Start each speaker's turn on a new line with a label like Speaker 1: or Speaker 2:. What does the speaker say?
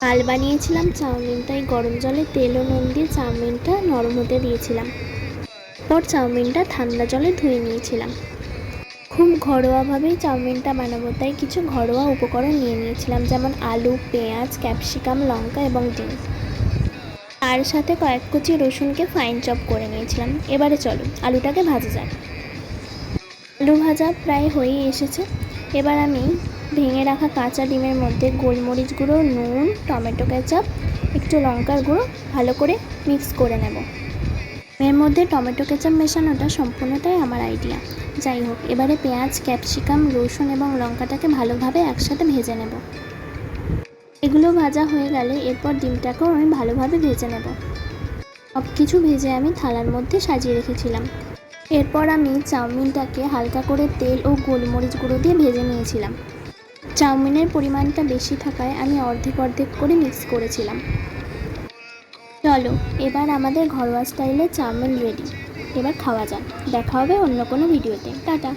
Speaker 1: কাল বানিয়েছিলাম চাউমিন, তাই গরম জলে তেল ও নুন দিয়ে চাউমিনটা নরম হতে দিয়েছিলাম। পর চাউমিনটা ঠান্ডা জলে ধুয়ে নিয়েছিলাম। খুব ঘরোয়াভাবেই চাউমিনটা বানাবো, তাই কিছু ঘরোয়া উপকরণ নিয়ে নিয়েছিলাম, যেমন আলু, পেঁয়াজ, ক্যাপসিকাম, লঙ্কা এবং ডিম। তার সাথে কয়েক কুচি রসুনকে ফাইন চপ করে নিয়েছিলাম। এবারে চলো আলুটাকে ভাজা যাক। আলু ভাজা প্রায় হয়েই এসেছে। এবার আমি ভেঙে রাখা কাঁচা ডিমের মধ্যে গোলমরিচ গুঁড়ো, নুন, টমেটো কেচাপ, একটু লঙ্কার গুঁড়ো ভালো করে মিক্স করে নেব। এর মধ্যে টমেটো কেচাপ মেশানোটা সম্পূর্ণটাই আমার আইডিয়া। যাই হোক, এবারে পেঁয়াজ, ক্যাপসিকাম, রসুন এবং লঙ্কাটাকে ভালোভাবে একসাথে ভেজে নেব। এগুলো ভাজা হয়ে গেলে এরপর ডিমটাকেও আমি ভালোভাবে ভেজে নেব। সব কিছু ভেজে আমি থালার মধ্যে সাজিয়ে রেখেছিলাম। এরপর আমি চাউমিনটাকে হালকা করে তেল ও গোলমরিচ গুঁড়ো দিয়ে ভেজে নিয়েছিলাম। চাউমিনের পরিমাণটা বেশি থাকায় আমি অর্ধেক অর্ধেক করে মিক্স করেছিলাম। চলো, এবার আমাদের ঘরোয়া স্টাইলে চাউমিন রেডি। এবার খাওয়া যাক। দেখা হবে অন্য কোনো ভিডিওতে। টাটা।